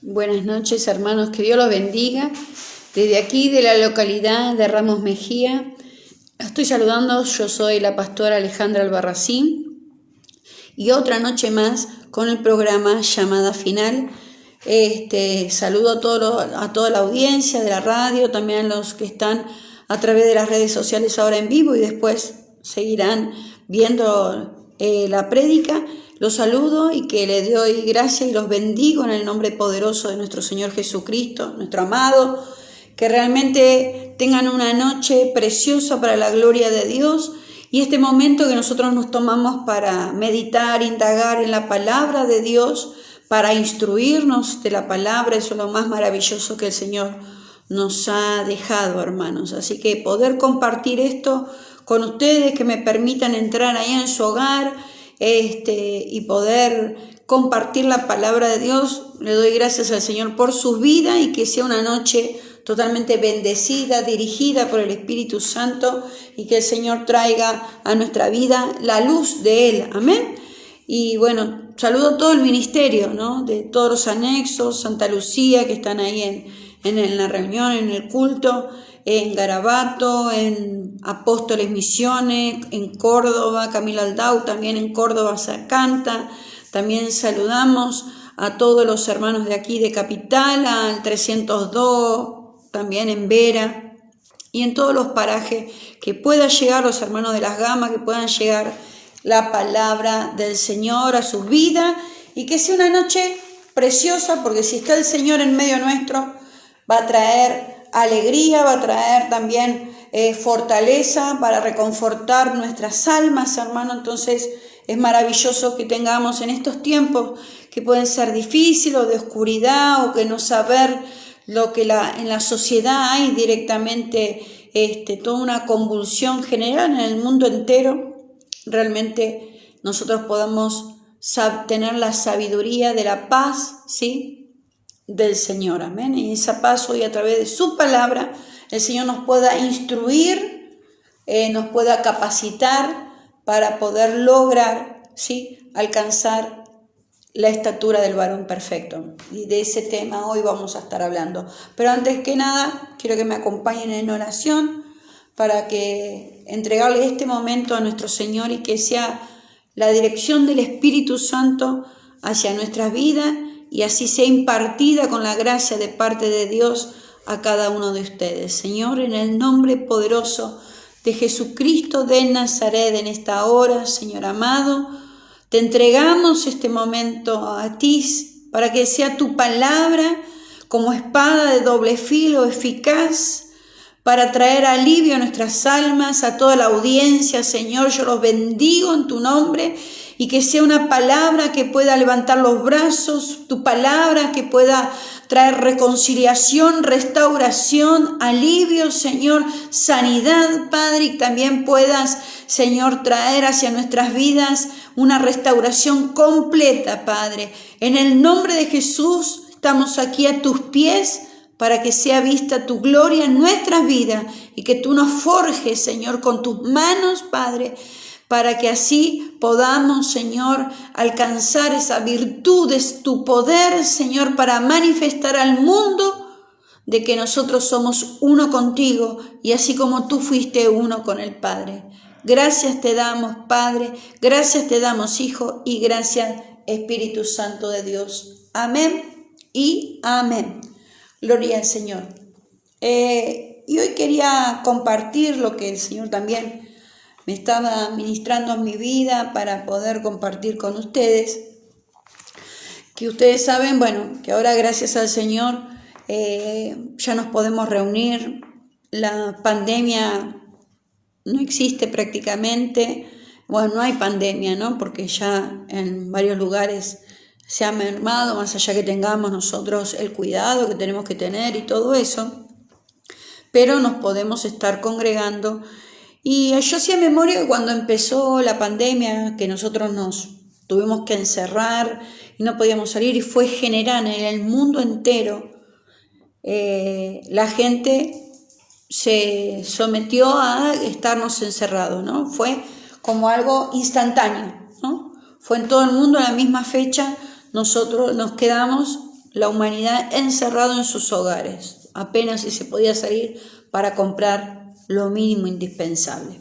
Buenas noches, hermanos, que Dios los bendiga. Desde aquí, de la localidad de Ramos Mejía, estoy saludando. Yo soy la pastora Alejandra Albarracín y otra noche más con el programa Llamada Final. Saludo a toda la audiencia de la radio, también a los que están a través de las redes sociales ahora en vivo y después seguirán viendo la prédica. Los saludo y que les doy gracias y los bendigo en el nombre poderoso de nuestro Señor Jesucristo, nuestro amado, que realmente tengan una noche preciosa para la gloria de Dios y este momento que nosotros nos tomamos para meditar, indagar en la palabra de Dios, para instruirnos de la palabra. Eso es lo más maravilloso que el Señor nos ha dejado, hermanos. Así que poder compartir esto con ustedes, que me permitan entrar ahí en su hogar y poder compartir la palabra de Dios. Le doy gracias al Señor por sus vidas y que sea una noche totalmente bendecida, dirigida por el Espíritu Santo, y que el Señor traiga a nuestra vida la luz de Él. Amén. Y bueno, saludo a todo el ministerio, ¿no? De todos los anexos, Santa Lucía, que están ahí en la reunión, en el culto, en Garabato, en Apóstoles Misiones, en Córdoba, Camilo Aldao, también en Córdoba se canta. También saludamos a todos los hermanos de aquí de Capital, al 302, también en Vera, y en todos los parajes que pueda llegar, los hermanos de las Gamas, que puedan llegar la palabra del Señor a sus vidas, y que sea una noche preciosa, porque si está el Señor en medio nuestro, va a traer alegría, va a traer también fortaleza para reconfortar nuestras almas, hermano. Entonces es maravilloso que tengamos en estos tiempos que pueden ser difíciles o de oscuridad, o que no saber lo que en la sociedad hay directamente, toda una convulsión general en el mundo entero. Realmente nosotros podamos tener la sabiduría de la paz, ¿sí?, del Señor, amén. Y esa paz hoy, a través de su palabra, el Señor nos pueda instruir, nos pueda capacitar para poder lograr, ¿sí?, alcanzar la estatura del varón perfecto. Y de ese tema hoy vamos a estar hablando. Pero antes que nada, quiero que me acompañen en oración para que entregarle este momento a nuestro Señor y que sea la dirección del Espíritu Santo hacia nuestras vidas, y así sea impartida con la gracia de parte de Dios a cada uno de ustedes. Señor, en el nombre poderoso de Jesucristo de Nazaret, en esta hora, Señor amado, te entregamos este momento a ti para que sea tu palabra como espada de doble filo, eficaz, para traer alivio a nuestras almas, a toda la audiencia. Señor, yo los bendigo en tu nombre, y que sea una palabra que pueda levantar los brazos, tu palabra que pueda traer reconciliación, restauración, alivio, Señor, sanidad, Padre, y también puedas, Señor, traer hacia nuestras vidas una restauración completa, Padre. En el nombre de Jesús estamos aquí a tus pies, para que sea vista tu gloria en nuestras vidas y que tú nos forjes, Señor, con tus manos, Padre, para que así podamos, Señor, alcanzar esa virtud de tu poder, Señor, para manifestar al mundo de que nosotros somos uno contigo, y así como tú fuiste uno con el Padre. Gracias te damos, Padre, gracias te damos, Hijo, y gracias, Espíritu Santo de Dios. Amén y amén. Gloria al Señor. Y hoy quería compartir lo que el Señor también me estaba ministrando en mi vida para poder compartir con ustedes. Que ustedes saben, bueno, que ahora gracias al Señor ya nos podemos reunir. La pandemia no existe prácticamente. Bueno, no hay pandemia, ¿no? Porque ya en varios lugares se ha mermado, más allá que tengamos nosotros el cuidado que tenemos que tener y todo eso, pero nos podemos estar congregando. Y yo hacía memoria que cuando empezó la pandemia, que nosotros nos tuvimos que encerrar y no podíamos salir, y fue general en el mundo entero, la gente se sometió a estarnos encerrados, ¿no? Fue como algo instantáneo, ¿no? Fue en todo el mundo a la misma fecha. Nosotros nos quedamos la humanidad encerrado en sus hogares, apenas si se podía salir para comprar lo mínimo indispensable.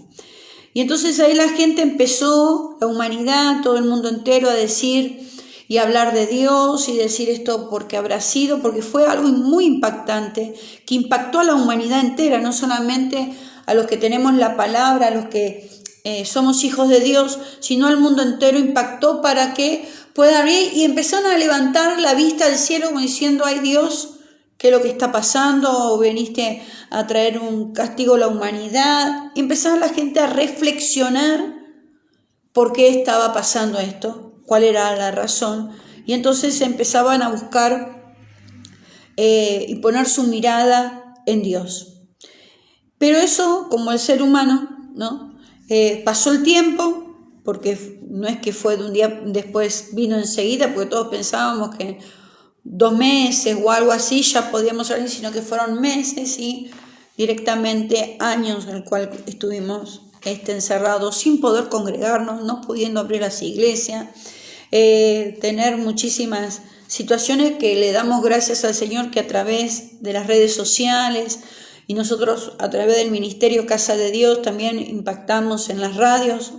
Y entonces ahí la gente empezó, la humanidad, todo el mundo entero, a decir y hablar de Dios y decir esto porque habrá sido, porque fue algo muy impactante, que impactó a la humanidad entera, no solamente a los que tenemos la palabra, a los que somos hijos de Dios, sino al mundo entero. Impactó para que puedan ir y empezaron a levantar la vista al cielo como diciendo: ay Dios, ¿qué es lo que está pasando? ¿O veniste a traer un castigo a la humanidad? Y empezaba la gente a reflexionar por qué estaba pasando esto, cuál era la razón. Y entonces empezaban a buscar y poner su mirada en Dios. Pero eso, como el ser humano, ¿no? Pasó el tiempo, porque no es que fue de un día después, vino enseguida, porque todos pensábamos que 2 meses o algo así ya podíamos salir, sino que fueron meses y directamente años en el cual estuvimos encerrados sin poder congregarnos, no pudiendo abrir las iglesias, tener muchísimas situaciones que le damos gracias al Señor, que a través de las redes sociales y nosotros a través del ministerio Casa de Dios también impactamos en las radios.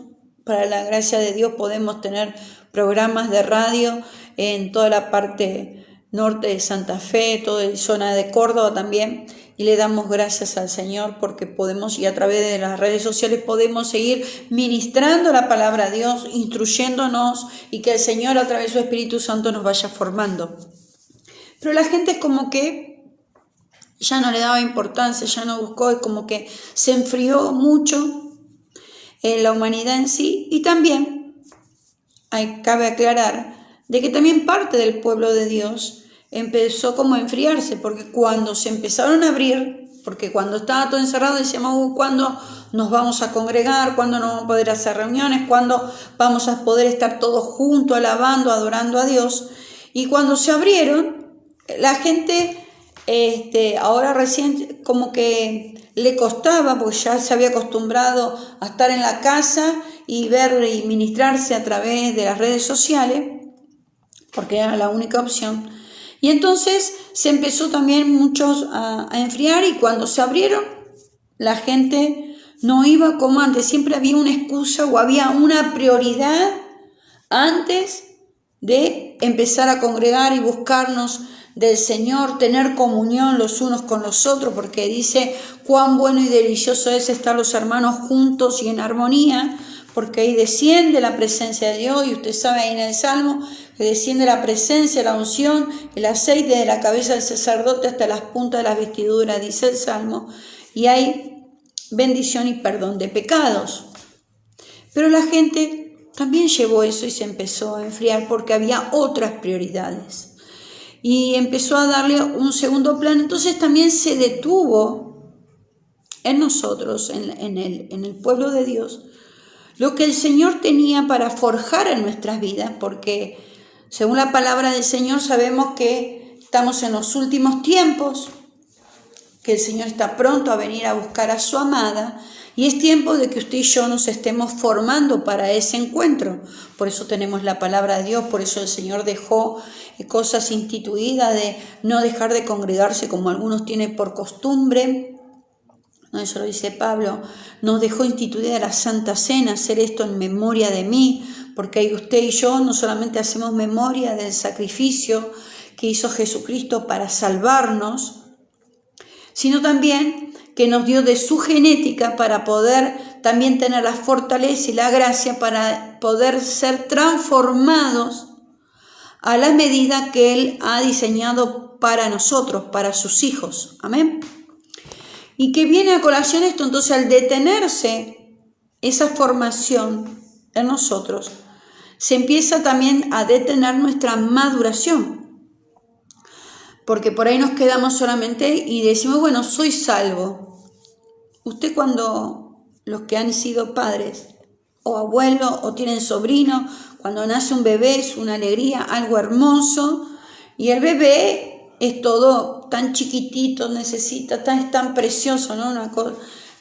Para la gracia de Dios podemos tener programas de radio en toda la parte norte de Santa Fe, toda la zona de Córdoba también, y le damos gracias al Señor porque podemos, y a través de las redes sociales podemos seguir ministrando la palabra de Dios, instruyéndonos, y que el Señor a través de su Espíritu Santo nos vaya formando. Pero la gente es como que ya no le daba importancia, ya no buscó, es como que se enfrió mucho la humanidad en sí. Y también cabe aclarar de que también parte del pueblo de Dios empezó como a enfriarse, porque cuando se empezaron a abrir, porque cuando estaba todo encerrado decíamos: ¿cuándo nos vamos a congregar? ¿Cuándo nos vamos a poder hacer reuniones? ¿Cuándo vamos a poder estar todos juntos alabando, adorando a Dios? Y cuando se abrieron, la gente ahora recién como que le costaba, porque ya se había acostumbrado a estar en la casa y ver y ministrarse a través de las redes sociales, porque era la única opción. Y entonces se empezó también muchos a enfriar, y cuando se abrieron, la gente no iba como antes, siempre había una excusa o había una prioridad antes de empezar a congregar y buscarnos del Señor, tener comunión los unos con los otros, porque dice: cuán bueno y delicioso es estar los hermanos juntos y en armonía, porque ahí desciende la presencia de Dios. Y usted sabe ahí en el Salmo que desciende la presencia, la unción, el aceite de la cabeza del sacerdote hasta las puntas de las vestiduras, dice el Salmo, y hay bendición y perdón de pecados. Pero la gente también llevó eso y se empezó a enfriar porque había otras prioridades. Y empezó a darle un segundo plano. Entonces también se detuvo en nosotros, en el pueblo de Dios, lo que el Señor tenía para forjar en nuestras vidas, porque según la palabra del Señor sabemos que estamos en los últimos tiempos, que el Señor está pronto a venir a buscar a su amada, y es tiempo de que usted y yo nos estemos formando para ese encuentro. Por eso tenemos la palabra de Dios, por eso el Señor dejó cosas instituidas de no dejar de congregarse como algunos tienen por costumbre. No, eso lo dice Pablo. Nos dejó instituida la Santa Cena, hacer esto en memoria de mí, porque ahí usted y yo no solamente hacemos memoria del sacrificio que hizo Jesucristo para salvarnos, sino también que nos dio de su genética para poder también tener la fortaleza y la gracia para poder ser transformados a la medida que Él ha diseñado para nosotros, para sus hijos. Amén. Y que viene a colación esto, entonces al detenerse esa formación en nosotros, se empieza también a detener nuestra maduración. Porque por ahí nos quedamos solamente y decimos: bueno, soy salvo. Usted, cuando los que han sido padres o abuelos o tienen sobrinos, cuando nace un bebé es una alegría, algo hermoso, y el bebé es todo tan chiquitito, necesita, es tan precioso, ¿no?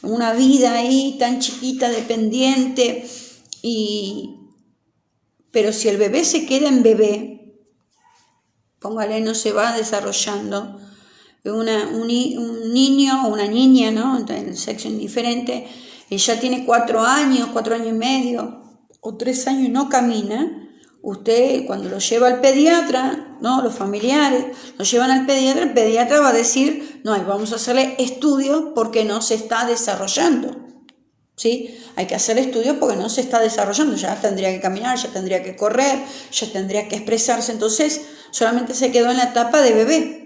Una vida ahí tan chiquita, dependiente, pero si el bebé se queda en bebé, póngale, no se va desarrollando. Un niño o una niña, ¿no? En el sexo indiferente, ella tiene 4 años, 4 años y medio o 3 años y no camina. Usted cuando lo lleva al pediatra, ¿no? Los familiares lo llevan al pediatra, el pediatra va a decir, no, vamos a hacerle estudios porque no se está desarrollando, ¿sí? Hay que hacer estudios porque no se está desarrollando, ya tendría que caminar, ya tendría que correr, ya tendría que expresarse, entonces solamente se quedó en la etapa de bebé.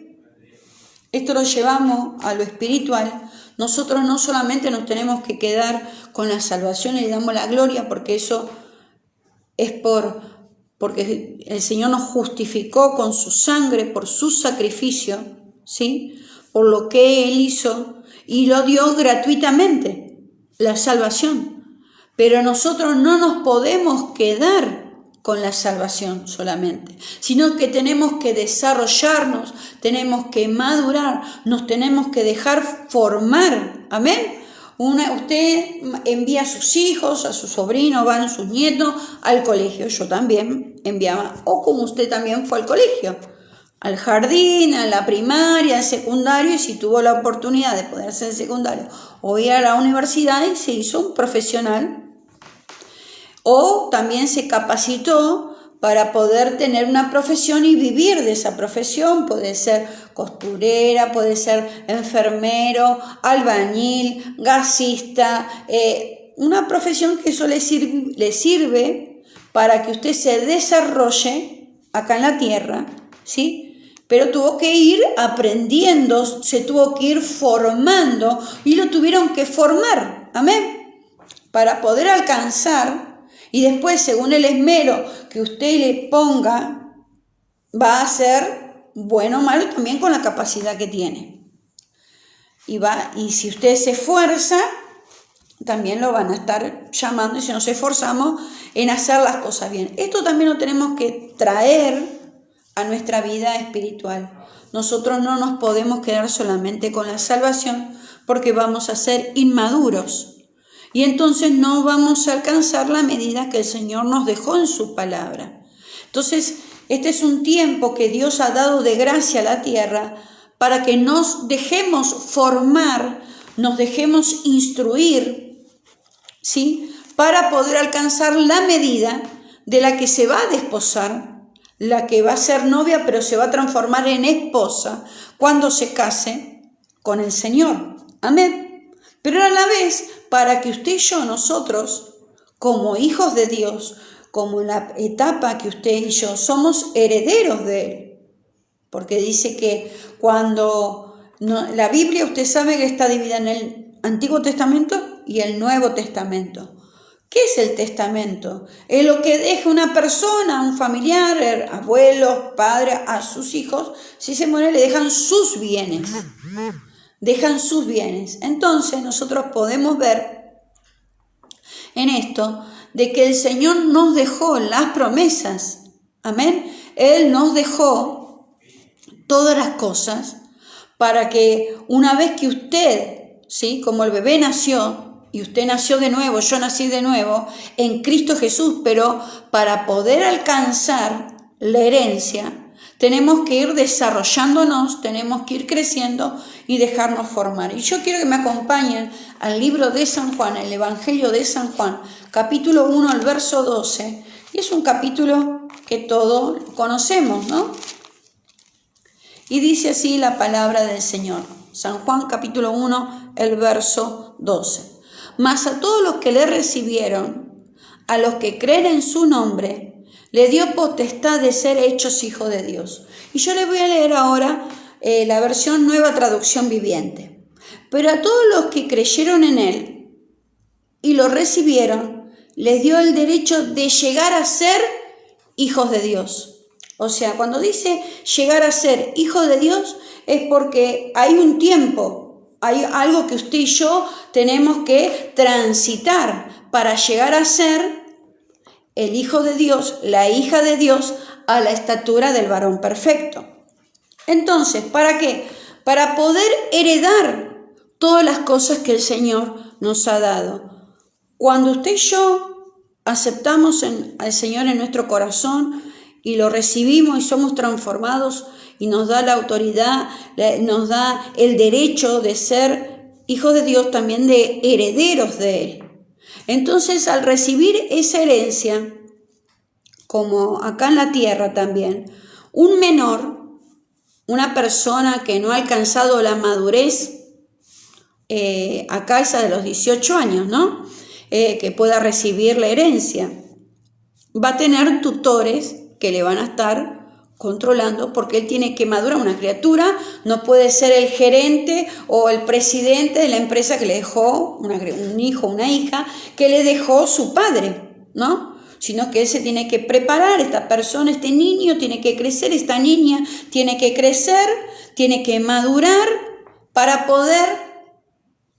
Esto lo llevamos a lo espiritual. Nosotros no solamente nos tenemos que quedar con la salvación y le damos la gloria, porque eso es porque el Señor nos justificó con su sangre, por su sacrificio, ¿sí? Por lo que Él hizo y lo dio gratuitamente, la salvación. Pero nosotros no nos podemos quedar con la salvación solamente, sino que tenemos que desarrollarnos, tenemos que madurar, nos tenemos que dejar formar, amén. Usted envía a sus hijos, a sus sobrinos, van sus nietos al colegio, yo también enviaba, o como usted también fue al colegio, al jardín, a la primaria, al secundario, y si tuvo la oportunidad de poder ser secundario o ir a la universidad y se hizo un profesional, o también se capacitó para poder tener una profesión y vivir de esa profesión. Puede ser costurera, puede ser enfermero, albañil, gasista, una profesión que eso le sirve para que usted se desarrolle acá en la tierra, ¿sí? Pero tuvo que ir aprendiendo, se tuvo que ir formando y lo tuvieron que formar, amén, para poder alcanzar. Y después, según el esmero que usted le ponga, va a ser bueno o malo también con la capacidad que tiene. Y si usted se esfuerza, también lo van a estar llamando, y si nos esforzamos en hacer las cosas bien. Esto también lo tenemos que traer a nuestra vida espiritual. Nosotros no nos podemos quedar solamente con la salvación, porque vamos a ser inmaduros. Y entonces no vamos a alcanzar la medida que el Señor nos dejó en su palabra. Entonces, este es un tiempo que Dios ha dado de gracia a la tierra para que nos dejemos formar, nos dejemos instruir, ¿sí? Para poder alcanzar la medida de la que se va a desposar, la que va a ser novia, pero se va a transformar en esposa cuando se case con el Señor. Amén. Pero a la vez, para que usted y yo, nosotros, como hijos de Dios, como en la etapa que usted y yo somos herederos de Él, porque dice que la Biblia, usted sabe que está dividida en el Antiguo Testamento y el Nuevo Testamento. ¿Qué es el testamento? Es lo que deja una persona, un familiar, abuelos, padre, a sus hijos. Si se muere, le dejan sus bienes. Dejan sus bienes. Entonces nosotros podemos ver en esto de que el Señor nos dejó las promesas. Amén. Él nos dejó todas las cosas para que una vez que usted, ¿sí? Como el bebé nació y usted nació de nuevo, yo nací de nuevo en Cristo Jesús, pero para poder alcanzar la herencia tenemos que ir desarrollándonos, tenemos que ir creciendo y dejarnos formar. Y yo quiero que me acompañen al libro de San Juan, el Evangelio de San Juan, capítulo 1, al verso 12. Y es un capítulo que todos conocemos, ¿no? Y dice así la palabra del Señor. San Juan, capítulo 1, el verso 12. Mas a todos los que le recibieron, a los que creen en su nombre, le dio potestad de ser hechos hijos de Dios. Y yo les voy a leer ahora la versión Nueva Traducción Viviente. Pero a todos los que creyeron en Él y lo recibieron, les dio el derecho de llegar a ser hijos de Dios. O sea, cuando dice llegar a ser hijos de Dios, es porque hay un tiempo, hay algo que usted y yo tenemos que transitar para llegar a ser el Hijo de Dios, la hija de Dios, a la estatura del varón perfecto. Entonces, ¿para qué? Para poder heredar todas las cosas que el Señor nos ha dado. Cuando usted y yo aceptamos al Señor en nuestro corazón y lo recibimos y somos transformados y nos da la autoridad, nos da el derecho de ser hijos de Dios, también de herederos de Él. Entonces, al recibir esa herencia, como acá en la tierra también, un menor, una persona que no ha alcanzado la madurez, acá esa de los 18 años, ¿no? Que pueda recibir la herencia, va a tener tutores que le van a estar controlando, porque él tiene que madurar. Una criatura no puede ser el gerente o el presidente de la empresa que le dejó un hijo, una hija, que le dejó su padre, ¿no? Sino que él se tiene que preparar, esta persona, este niño tiene que crecer, esta niña tiene que crecer, tiene que madurar para poder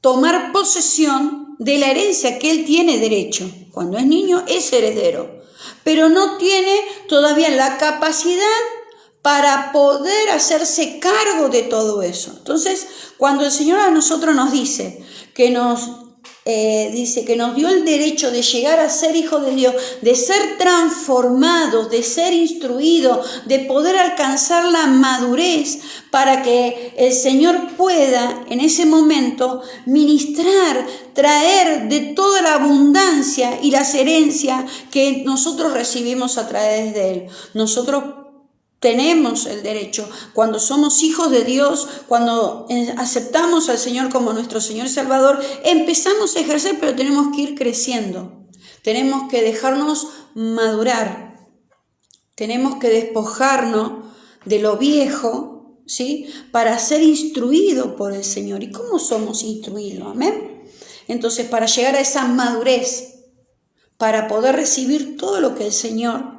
tomar posesión de la herencia que él tiene derecho. Cuando es niño es heredero, pero no tiene todavía la capacidad para poder hacerse cargo de todo eso. Entonces, cuando el Señor a nosotros nos dice que nos dio el derecho de llegar a ser hijos de Dios, de ser transformados, de ser instruidos, de poder alcanzar la madurez para que el Señor pueda en ese momento ministrar, traer de toda la abundancia y las herencias que nosotros recibimos a través de Él. Nosotros tenemos el derecho, cuando somos hijos de Dios, cuando aceptamos al Señor como nuestro Señor y Salvador, empezamos a ejercer, pero tenemos que ir creciendo. Tenemos que dejarnos madurar. Tenemos que despojarnos de lo viejo, ¿sí? Para ser instruidos por el Señor. ¿Y cómo somos instruidos? Amén. Entonces, para llegar a esa madurez, para poder recibir todo lo que el Señor,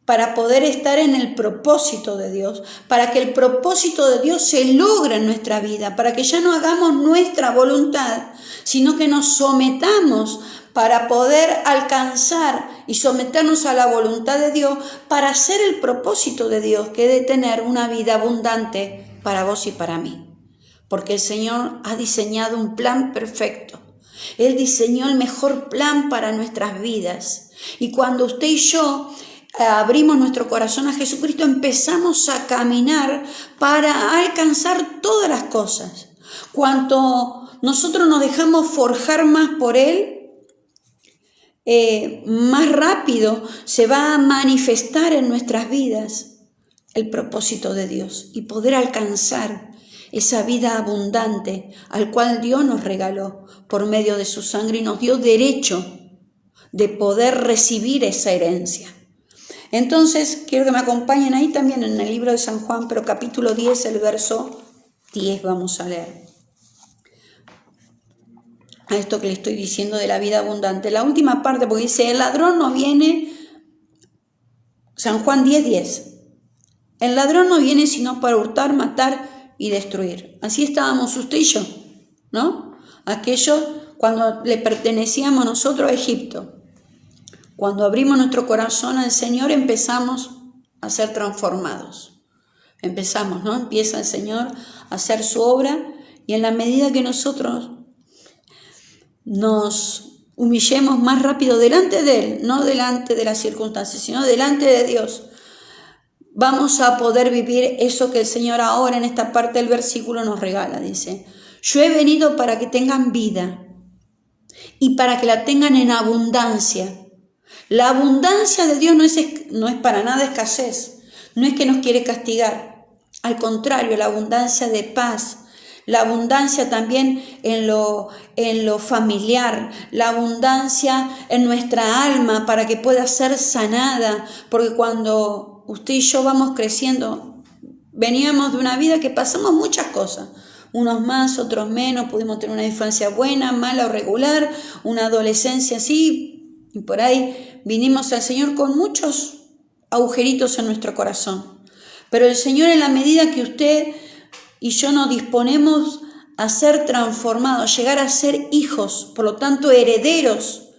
para poder estar en el propósito de Dios, para que el propósito de Dios se logre en nuestra vida, para que ya no hagamos nuestra voluntad, sino que nos sometamos para poder alcanzar y someternos a la voluntad de Dios, para hacer el propósito de Dios, que es de tener una vida abundante para vos y para mí. Porque el Señor ha diseñado un plan perfecto. Él diseñó el mejor plan para nuestras vidas. Y cuando usted y yo abrimos nuestro corazón a Jesucristo, empezamos a caminar para alcanzar todas las cosas. Cuanto nosotros nos dejamos forjar más por Él, más rápido se va a manifestar en nuestras vidas el propósito de Dios y poder alcanzar esa vida abundante al cual Dios nos regaló por medio de su sangre y nos dio derecho de poder recibir esa herencia. Entonces, quiero que me acompañen ahí también en el libro de San Juan, pero capítulo 10, el verso 10 vamos a leer. A esto que le estoy diciendo de la vida abundante. La última parte, porque dice, el ladrón no viene, San Juan 10, 10. El ladrón no viene sino para hurtar, matar y destruir. Así estábamos usted y yo, ¿no? Aquello cuando le pertenecíamos nosotros a Egipto. Cuando abrimos nuestro corazón al Señor, empezamos a ser transformados. Empezamos, ¿no? Empieza el Señor a hacer su obra y en la medida que nosotros nos humillemos más rápido delante de Él, no delante de las circunstancias, sino delante de Dios, vamos a poder vivir eso que el Señor ahora en esta parte del versículo nos regala. Dice, yo he venido para que tengan vida y para que la tengan en abundancia. La abundancia de Dios no es para nada escasez, no es que nos quiere castigar, al contrario, la abundancia de paz, la abundancia también en lo familiar, la abundancia en nuestra alma para que pueda ser sanada, porque cuando usted y yo vamos creciendo, veníamos de una vida que pasamos muchas cosas, unos más, otros menos, pudimos tener una infancia buena, mala o regular, una adolescencia así, y por ahí vinimos al Señor con muchos agujeritos en nuestro corazón. Pero el Señor, en la medida que usted y yo nos disponemos a ser transformados, a llegar a ser hijos, por lo tanto herederos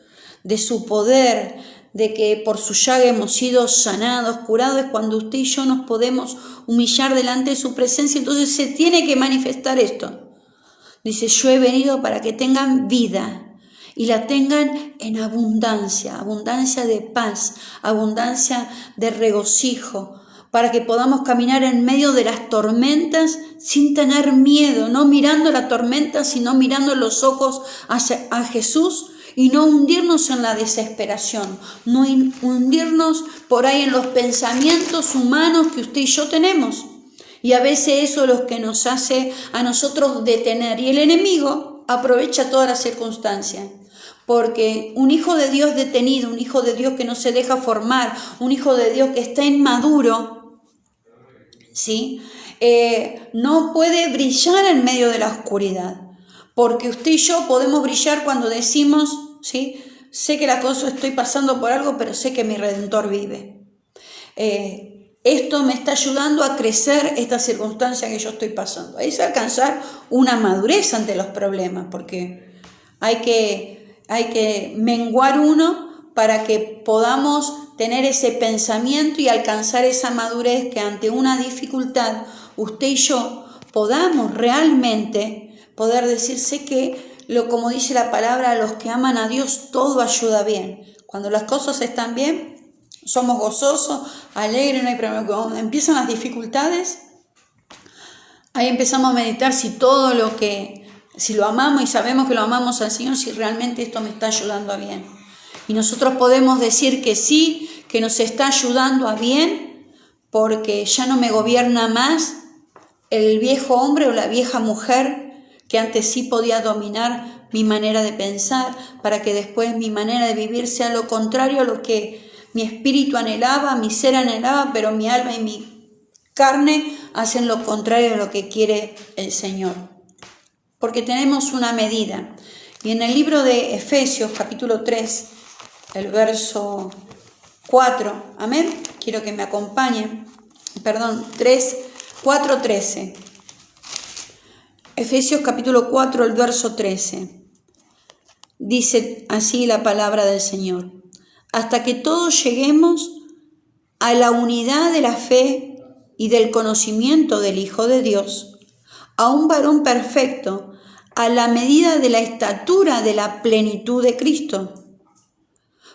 de su poder, de que por su llaga hemos sido sanados, curados, es cuando usted y yo nos podemos humillar delante de su presencia. Entonces se tiene que manifestar esto. Dice, yo he venido para que tengan vida y la tengan en abundancia, abundancia de paz, abundancia de regocijo, para que podamos caminar en medio de las tormentas sin tener miedo, no mirando la tormenta, sino mirando los ojos a Jesús y no hundirnos en la desesperación, no hundirnos por ahí en los pensamientos humanos que usted y yo tenemos. Y a veces eso es lo que nos hace a nosotros detener. Y el enemigo aprovecha todas las circunstancias. Porque un hijo de Dios detenido, un hijo de Dios que no se deja formar, un hijo de Dios que está inmaduro, ¿sí? No puede brillar en medio de la oscuridad. Porque usted y yo podemos brillar cuando decimos, ¿sí? Sé que la cosa estoy pasando por algo, pero sé que mi Redentor vive. Esto me está ayudando a crecer esta circunstancia que yo estoy pasando. Es alcanzar una madurez ante los problemas, porque hay que menguar uno para que podamos tener ese pensamiento y alcanzar esa madurez que ante una dificultad usted y yo podamos realmente poder decir, sé que, como dice la palabra, a los que aman a Dios todo ayuda bien. Cuando las cosas están bien, somos gozosos, alegres, no hay problema. Cuando empiezan las dificultades, ahí empezamos a meditar si lo amamos y sabemos que lo amamos al Señor, si realmente esto me está ayudando a bien. Y nosotros podemos decir que sí, que nos está ayudando a bien, porque ya no me gobierna más el viejo hombre o la vieja mujer que antes sí podía dominar mi manera de pensar, para que después mi manera de vivir sea lo contrario a lo que mi espíritu anhelaba, mi ser anhelaba, pero mi alma y mi carne hacen lo contrario a lo que quiere el Señor. Porque tenemos una medida. Y en el libro de Efesios, capítulo 3, el verso 4, amén, quiero que me acompañen, 4:13. Efesios capítulo 4, el verso 13. Dice así la palabra del Señor: hasta que todos lleguemos a la unidad de la fe y del conocimiento del Hijo de Dios, a un varón perfecto, a la medida de la estatura de la plenitud de Cristo,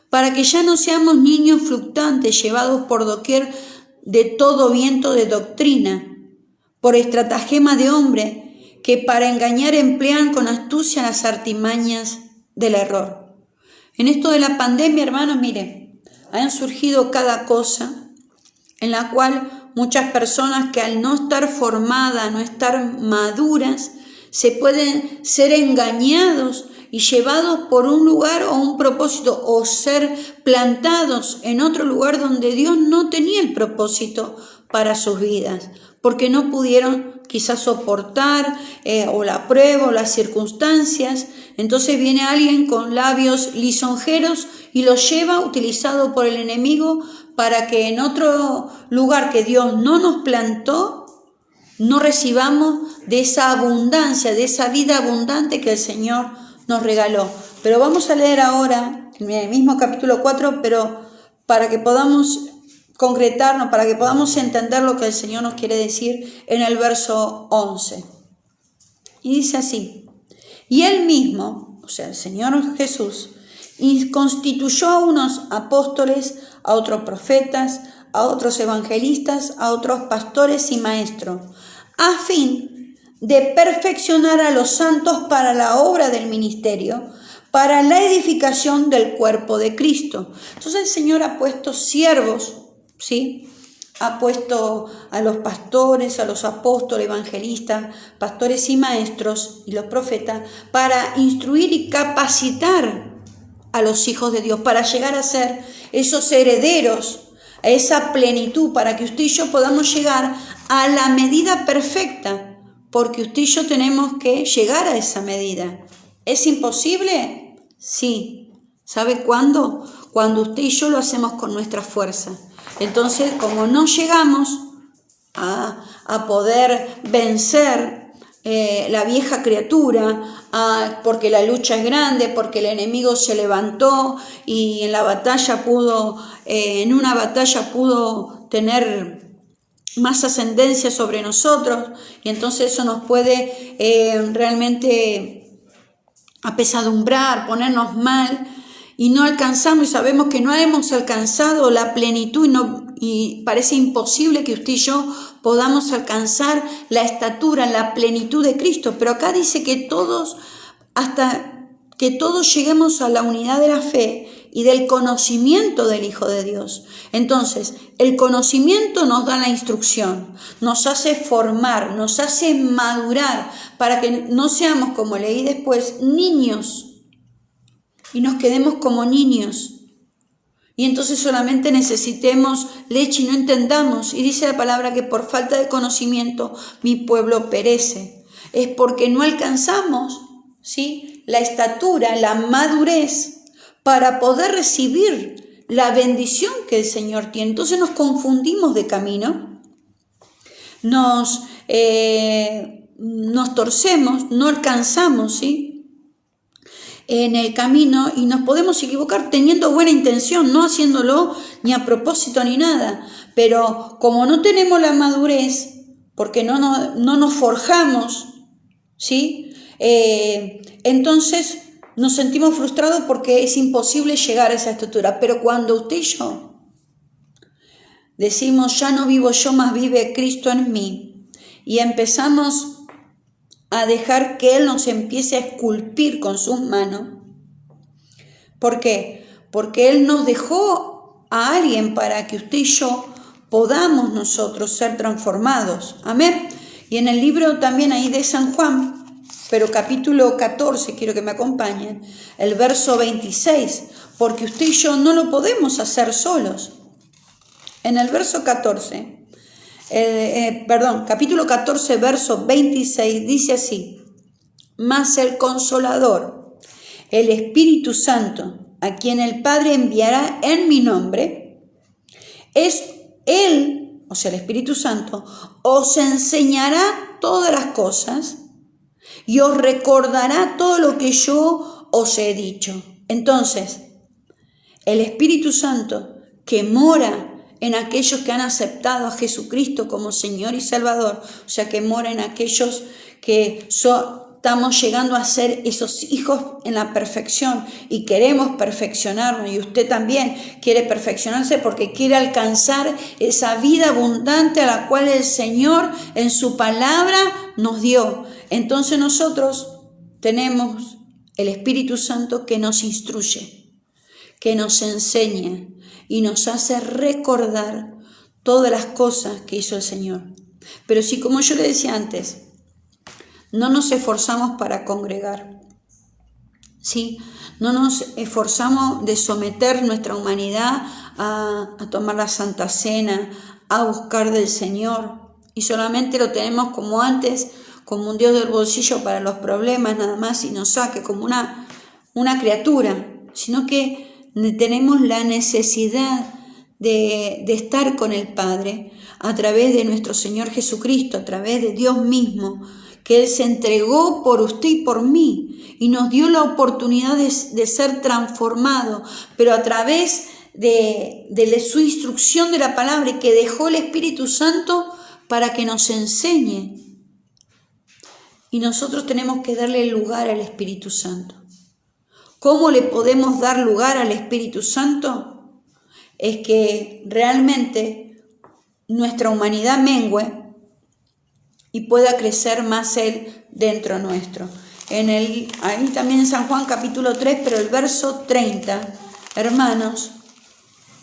para que ya no seamos niños fluctuantes, llevados por doquier de todo viento de doctrina, por estratagema de hombre, que para engañar emplean con astucia las artimañas del error. En esto de la pandemia, hermanos, miren, han surgido cada cosa en la cual muchas personas que al no estar formadas, no estar maduras, se pueden ser engañados y llevados por un lugar o un propósito, o ser plantados en otro lugar donde Dios no tenía el propósito para sus vidas, porque no pudieron quizás soportar o la prueba o las circunstancias. Entonces viene alguien con labios lisonjeros y lo lleva, utilizado por el enemigo, para que en otro lugar que Dios no nos plantó, no recibamos de esa abundancia, de esa vida abundante que el Señor nos regaló. Pero vamos a leer ahora, en el mismo capítulo 4, pero para que podamos concretarnos, para que podamos entender lo que el Señor nos quiere decir en el verso 11. Y dice así: y Él mismo, o sea, el Señor Jesús, constituyó a unos apóstoles, a otros profetas, a otros evangelistas, a otros pastores y maestros, a fin de perfeccionar a los santos para la obra del ministerio, para la edificación del cuerpo de Cristo. Entonces el Señor ha puesto siervos, ¿sí? Ha puesto a los pastores, a los apóstoles, evangelistas, pastores y maestros y los profetas para instruir y capacitar a los hijos de Dios, para llegar a ser esos herederos, a esa plenitud, para que usted y yo podamos llegar a la medida perfecta, porque usted y yo tenemos que llegar a esa medida. ¿Es imposible? Sí. ¿Sabe cuándo? Cuando usted y yo lo hacemos con nuestra fuerza. Entonces, como no llegamos a poder vencer la vieja criatura, porque la lucha es grande, porque el enemigo se levantó y en una batalla pudo tener más ascendencia sobre nosotros, y entonces eso nos puede realmente apesadumbrar, ponernos mal y no alcanzamos y sabemos que no hemos alcanzado la plenitud y parece imposible que usted y yo podamos alcanzar la estatura, la plenitud de Cristo. Pero acá dice que todos, hasta que todos lleguemos a la unidad de la fe y del conocimiento del Hijo de Dios. Entonces, el conocimiento nos da la instrucción, nos hace formar, nos hace madurar para que no seamos, como leí después, niños y nos quedemos como niños. Y entonces solamente necesitemos leche y no entendamos. Y dice la palabra que por falta de conocimiento mi pueblo perece. Es porque no alcanzamos, ¿sí?, la estatura, la madurez para poder recibir la bendición que el Señor tiene. Entonces nos confundimos de camino, nos torcemos, no alcanzamos, ¿sí?, en el camino y nos podemos equivocar teniendo buena intención, no haciéndolo ni a propósito ni nada. Pero como no tenemos la madurez, porque no nos forjamos, ¿sí?, entonces nos sentimos frustrados porque es imposible llegar a esa estatura. Pero cuando usted y yo decimos, ya no vivo yo, más vive Cristo en mí, y empezamos a dejar que Él nos empiece a esculpir con sus manos. ¿Por qué? Porque Él nos dejó a alguien para que usted y yo podamos nosotros ser transformados. Amén. Y en el libro también ahí de San Juan, pero capítulo 14, quiero que me acompañen, el verso 26, porque usted y yo no lo podemos hacer solos. En el verso 14, capítulo 14, verso 26, dice así: mas el Consolador, el Espíritu Santo, a quien el Padre enviará en mi nombre, es Él, o sea, el Espíritu Santo, os enseñará todas las cosas y os recordará todo lo que yo os he dicho. Entonces, el Espíritu Santo que mora en aquellos que han aceptado a Jesucristo como Señor y Salvador, o sea, que mora en aquellos que estamos llegando a ser esos hijos en la perfección y queremos perfeccionarnos, y usted también quiere perfeccionarse porque quiere alcanzar esa vida abundante a la cual el Señor en su palabra nos dio. Entonces nosotros tenemos el Espíritu Santo que nos instruye, que nos enseña y nos hace recordar todas las cosas que hizo el Señor. Pero si, como yo le decía antes, no nos esforzamos para congregar, ¿sí?, no nos esforzamos de someter nuestra humanidad a tomar la Santa Cena, a buscar del Señor, y solamente lo tenemos como antes, como un Dios del bolsillo para los problemas nada más y nos saque como una criatura, sino que tenemos la necesidad de estar con el Padre a través de nuestro Señor Jesucristo, a través de Dios mismo, que Él se entregó por usted y por mí y nos dio la oportunidad de ser transformados, pero a través de su instrucción de la palabra, y que dejó el Espíritu Santo para que nos enseñe. Y nosotros tenemos que darle lugar al Espíritu Santo. ¿Cómo le podemos dar lugar al Espíritu Santo? Es que realmente nuestra humanidad mengue y pueda crecer más Él dentro nuestro. Ahí también en San Juan capítulo 3, pero el verso 30, hermanos,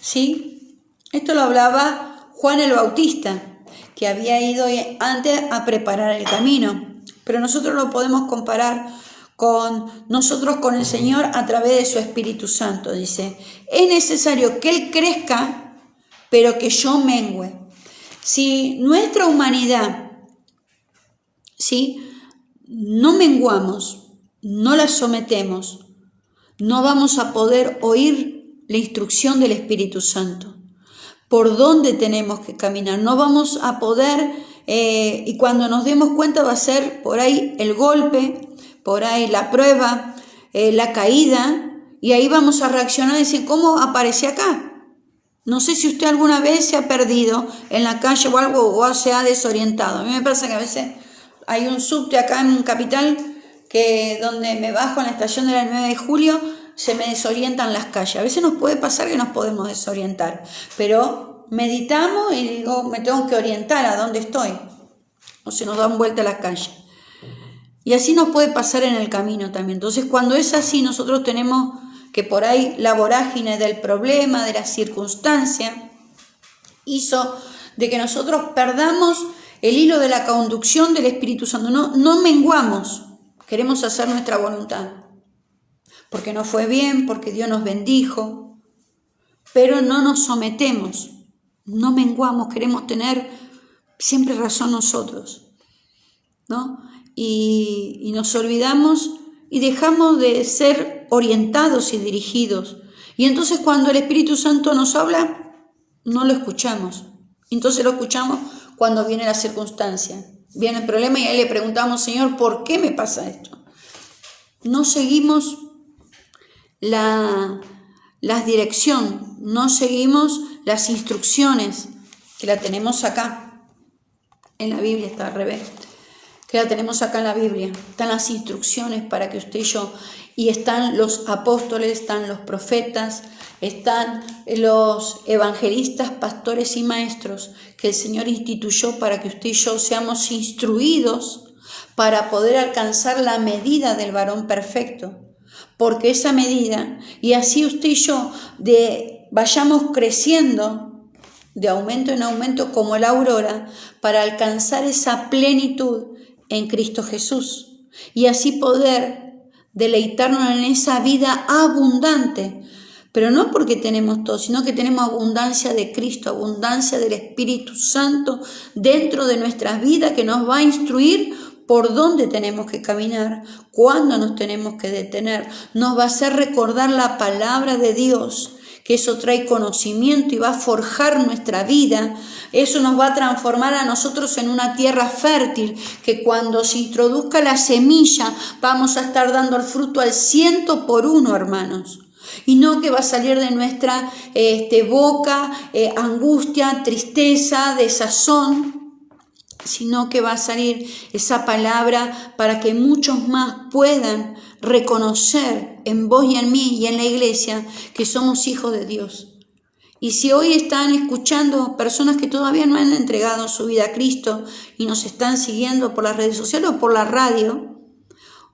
¿sí? Esto lo hablaba Juan el Bautista, que había ido antes a preparar el camino, pero nosotros lo podemos comparar con el Señor a través de su Espíritu Santo. Dice, es necesario que Él crezca, pero que yo mengüe. Si nuestra humanidad, ¿sí?, no menguamos, no la sometemos, no vamos a poder oír la instrucción del Espíritu Santo. ¿Por dónde tenemos que caminar? No vamos a poder, y cuando nos demos cuenta va a ser por ahí el golpe, por ahí la prueba, la caída, y ahí vamos a reaccionar y decir, ¿cómo aparece acá? No sé si usted alguna vez se ha perdido en la calle o algo, o se ha desorientado. A mí me pasa que a veces hay un subte acá en Capital que donde me bajo en la estación de la 9 de julio se me desorientan las calles. A veces nos puede pasar que nos podemos desorientar, pero meditamos y digo, me tengo que orientar a dónde estoy, o se nos dan vuelta las calles. Y así nos puede pasar en el camino también. Entonces, cuando es así, nosotros tenemos que por ahí la vorágine del problema, de la circunstancia, hizo de que nosotros perdamos el hilo de la conducción del Espíritu Santo. No menguamos, queremos hacer nuestra voluntad, porque nos fue bien, porque Dios nos bendijo, pero no nos sometemos, no menguamos, queremos tener siempre razón nosotros, ¿no? Y nos olvidamos y dejamos de ser orientados y dirigidos. Y entonces cuando el Espíritu Santo nos habla, no lo escuchamos. Entonces lo escuchamos cuando viene la circunstancia, viene el problema y ahí le preguntamos, Señor, ¿por qué me pasa esto? No seguimos la dirección, no seguimos las instrucciones, que la tenemos acá. En la Biblia está al revés. Que la tenemos acá en la Biblia. Están las instrucciones para que usted y yo, y están los apóstoles, están los profetas, están los evangelistas, pastores y maestros que el Señor instituyó para que usted y yo seamos instruidos para poder alcanzar la medida del varón perfecto. Porque esa medida, y así usted y yo vayamos creciendo de aumento en aumento como la aurora para alcanzar esa plenitud en Cristo Jesús y así poder deleitarnos en esa vida abundante, pero no porque tenemos todo, sino que tenemos abundancia de Cristo, abundancia del Espíritu Santo dentro de nuestras vidas que nos va a instruir por dónde tenemos que caminar, cuándo nos tenemos que detener, nos va a hacer recordar la palabra de Dios, que eso trae conocimiento y va a forjar nuestra vida. Eso nos va a transformar a nosotros en una tierra fértil, que cuando se introduzca la semilla vamos a estar dando el fruto al 100%, hermanos. Y no que va a salir de nuestra boca angustia, tristeza, desazón, sino que va a salir esa palabra para que muchos más puedan reconocer en vos y en mí y en la iglesia que somos hijos de Dios. Y si hoy están escuchando personas que todavía no han entregado su vida a Cristo y nos están siguiendo por las redes sociales o por la radio,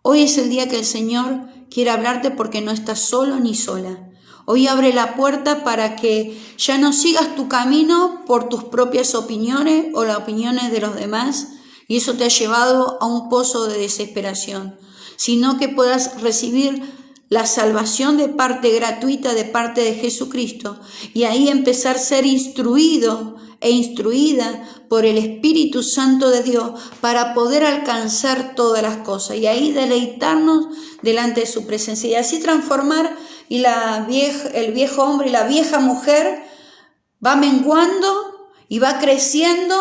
hoy es el día que el Señor quiere hablarte porque no estás solo ni sola. Hoy abre la puerta para que ya no sigas tu camino por tus propias opiniones o las opiniones de los demás, y eso te ha llevado a un pozo de desesperación, sino que puedas recibir la salvación de parte gratuita de parte de Jesucristo y ahí empezar a ser instruido e instruida por el Espíritu Santo de Dios para poder alcanzar todas las cosas y ahí deleitarnos delante de su presencia y así transformar y el viejo hombre y la vieja mujer va menguando y va creciendo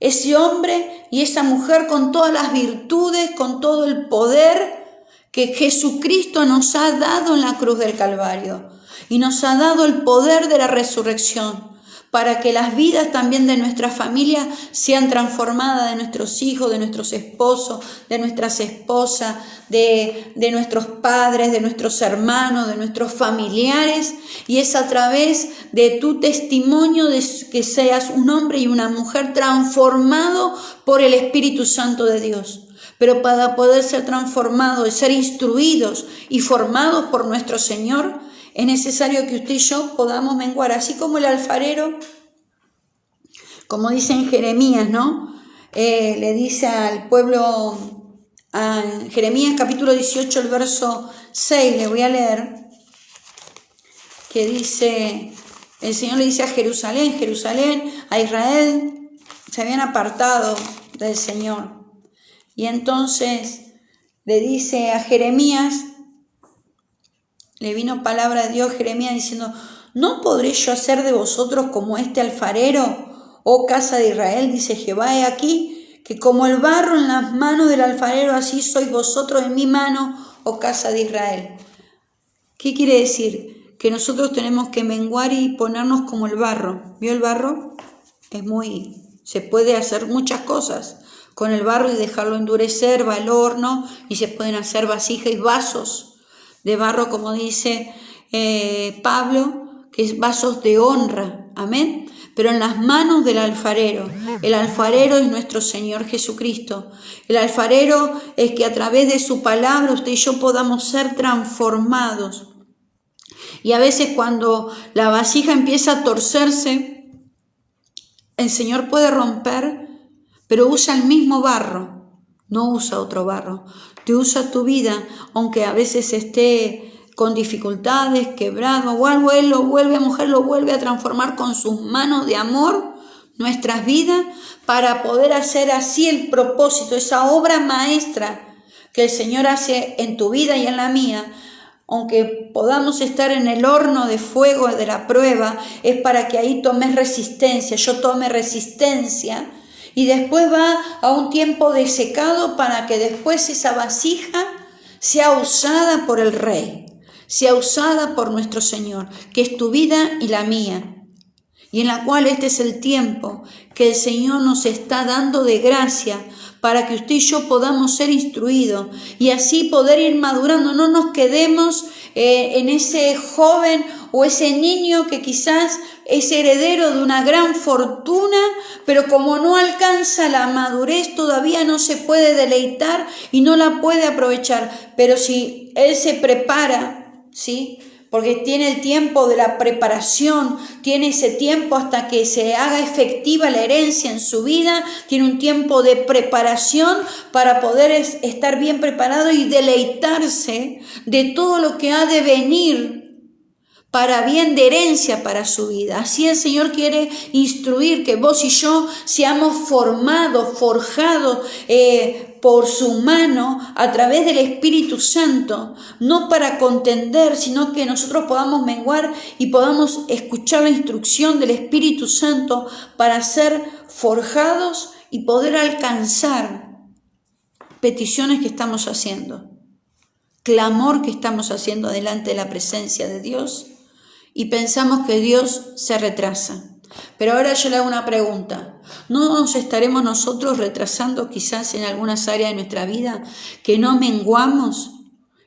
ese hombre y esa mujer con todas las virtudes, con todo el poder que Jesucristo nos ha dado en la cruz del Calvario y nos ha dado el poder de la resurrección para que las vidas también de nuestra familia sean transformadas, de nuestros hijos, de nuestros esposos, de nuestras esposas, de nuestros padres, de nuestros hermanos, de nuestros familiares, y es a través de tu testimonio de que seas un hombre y una mujer transformado por el Espíritu Santo de Dios. Pero para poder ser transformados, ser instruidos y formados por nuestro Señor, es necesario que usted y yo podamos menguar, así como el alfarero, como dice en Jeremías, ¿no? Le dice al pueblo, en Jeremías capítulo 18, el verso 6, le voy a leer, que dice, el Señor le dice a Jerusalén, a Israel, se habían apartado del Señor. Y entonces le dice a Jeremías, le vino palabra de Dios a Jeremías diciendo, ¿no podré yo hacer de vosotros como este alfarero, oh casa de Israel? Dice Jehová, he aquí, que como el barro en las manos del alfarero, así sois vosotros en mi mano, oh casa de Israel. ¿Qué quiere decir? Que nosotros tenemos que menguar y ponernos como el barro. ¿Vio el barro? Se puede hacer muchas cosas con el barro y dejarlo endurecer, va al horno y se pueden hacer vasijas y vasos de barro, como dice Pablo, que es vasos de honra, amén, pero en las manos del alfarero. El alfarero es nuestro Señor Jesucristo. El alfarero es que a través de su palabra usted y yo podamos ser transformados. Y a veces cuando la vasija empieza a torcerse, el Señor puede romper, pero usa el mismo barro, no usa otro barro. Te usa tu vida, aunque a veces esté con dificultades, quebrado o algo, Él lo vuelve a mujer, lo vuelve a transformar con sus manos de amor, nuestras vidas, para poder hacer así el propósito, esa obra maestra que el Señor hace en tu vida y en la mía. Aunque podamos estar en el horno de fuego de la prueba, es para que ahí tomes resistencia, yo tome resistencia, y después va a un tiempo de secado para que después esa vasija sea usada por el Rey, sea usada por nuestro Señor, que es tu vida y la mía, y en la cual este es el tiempo que el Señor nos está dando de gracia para que usted y yo podamos ser instruidos y así poder ir madurando. No nos quedemos en ese joven o ese niño que quizás es heredero de una gran fortuna, pero como no alcanza la madurez todavía no se puede deleitar y no la puede aprovechar. Pero si él se prepara, ¿sí?, porque tiene el tiempo de la preparación, tiene ese tiempo hasta que se haga efectiva la herencia en su vida, tiene un tiempo de preparación para poder estar bien preparado y deleitarse de todo lo que ha de venir para bien de herencia para su vida. Así el Señor quiere instruir que vos y yo seamos formados, forjados por su mano a través del Espíritu Santo, no para contender, sino que nosotros podamos menguar y podamos escuchar la instrucción del Espíritu Santo para ser forjados y poder alcanzar peticiones que estamos haciendo, clamor que estamos haciendo delante de la presencia de Dios. Y pensamos que Dios se retrasa. Pero ahora yo le hago una pregunta. ¿No nos estaremos nosotros retrasando quizás en algunas áreas de nuestra vida que no menguamos?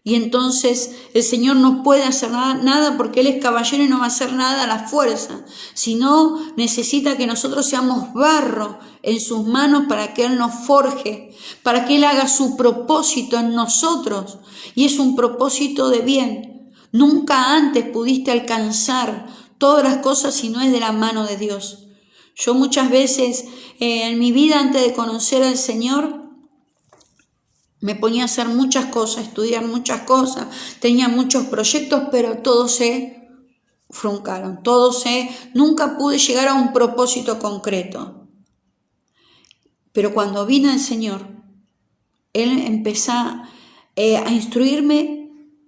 Y entonces el Señor no puede hacer nada porque Él es caballero y no va a hacer nada a la fuerza. Sino necesita que nosotros seamos barro en sus manos para que Él nos forje, para que Él haga su propósito en nosotros. Y es un propósito de bien. Nunca antes pudiste alcanzar todas las cosas si no es de la mano de Dios. Yo muchas veces en mi vida antes de conocer al Señor me ponía a hacer muchas cosas, estudiar muchas cosas, tenía muchos proyectos, pero todos se fruncaron, nunca pude llegar a un propósito concreto. Pero cuando vino el Señor, Él empezó a instruirme.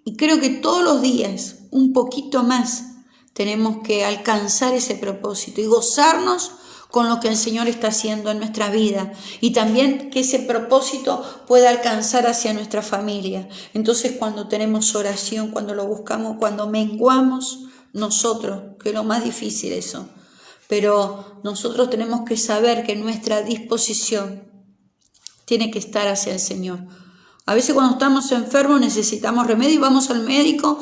Y creo que todos los días, un poquito más, tenemos que alcanzar ese propósito y gozarnos con lo que el Señor está haciendo en nuestra vida. Y también que ese propósito pueda alcanzar hacia nuestra familia. Entonces cuando tenemos oración, cuando lo buscamos, cuando menguamos nosotros, que es lo más difícil eso. Pero nosotros tenemos que saber que nuestra disposición tiene que estar hacia el Señor. A veces cuando estamos enfermos necesitamos remedio y vamos al médico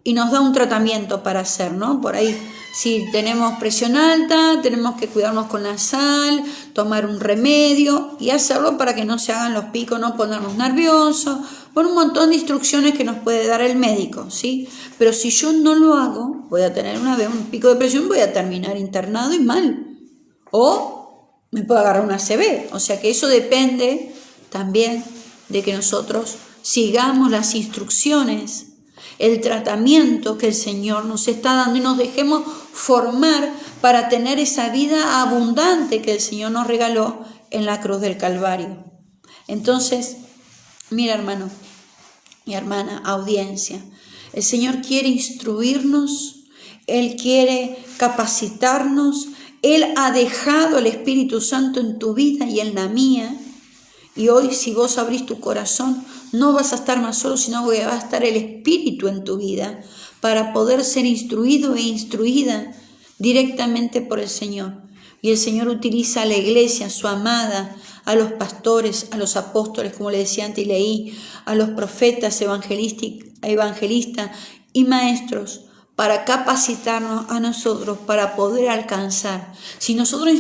y nos da un tratamiento para hacer, ¿no? Por ahí, si tenemos presión alta, tenemos que cuidarnos con la sal, tomar un remedio y hacerlo para que no se hagan los picos, no ponernos nerviosos, por un montón de instrucciones que nos puede dar el médico, ¿sí? Pero si yo no lo hago, voy a tener una vez un pico de presión, voy a terminar internado y mal. O me puedo agarrar una ACV, o sea que eso depende también de que nosotros sigamos las instrucciones, el tratamiento que el Señor nos está dando y nos dejemos formar para tener esa vida abundante que el Señor nos regaló en la cruz del Calvario. Entonces, mira hermano y hermana, audiencia, el Señor quiere instruirnos, Él quiere capacitarnos, Él ha dejado el Espíritu Santo en tu vida y en la mía. Y hoy si vos abrís tu corazón, no vas a estar más solo, sino que va a estar el Espíritu en tu vida para poder ser instruido e instruida directamente por el Señor. Y el Señor utiliza a la iglesia, su amada, a los pastores, a los apóstoles, como le decía antes y leí, a los profetas, evangelistas y maestros, para capacitarnos a nosotros para poder alcanzar. Si nosotros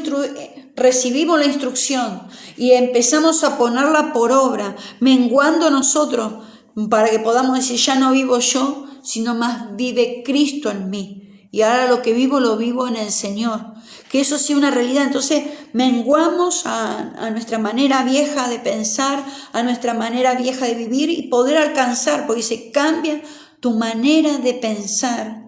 recibimos la instrucción y empezamos a ponerla por obra, menguando nosotros, para que podamos decir, ya no vivo yo, sino más vive Cristo en mí. Y ahora lo que vivo, lo vivo en el Señor. Que eso sea una realidad. Entonces menguamos a nuestra manera vieja de pensar, a nuestra manera vieja de vivir y poder alcanzar, porque dice, cambia tu manera de pensar,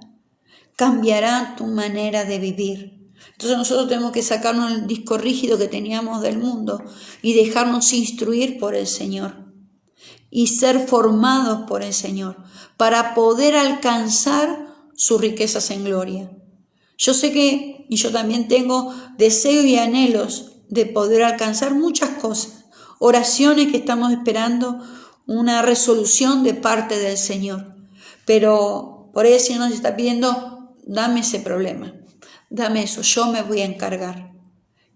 cambiará tu manera de vivir. Entonces nosotros tenemos que sacarnos el disco rígido que teníamos del mundo y dejarnos instruir por el Señor y ser formados por el Señor para poder alcanzar sus riquezas en gloria. Yo sé que, y yo también tengo deseos y anhelos de poder alcanzar muchas cosas, oraciones que estamos esperando una resolución de parte del Señor, pero por eso el Señor nos está pidiendo, dame ese problema, dame eso, yo me voy a encargar.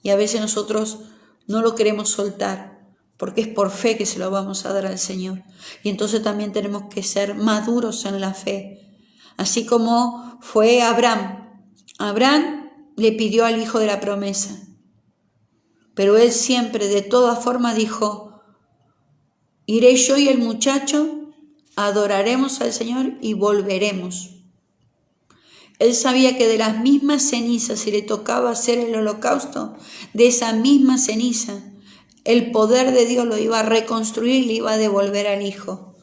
Y a veces nosotros no lo queremos soltar, porque es por fe que se lo vamos a dar al Señor. Y entonces también tenemos que ser maduros en la fe, así como fue Abraham. Abraham le pidió al hijo de la promesa, pero él siempre de todas formas dijo, iré yo y el muchacho, adoraremos al Señor y volveremos. Él sabía que de las mismas cenizas, si le tocaba hacer el holocausto, de esa misma ceniza, el poder de Dios lo iba a reconstruir y le iba a devolver al hijo.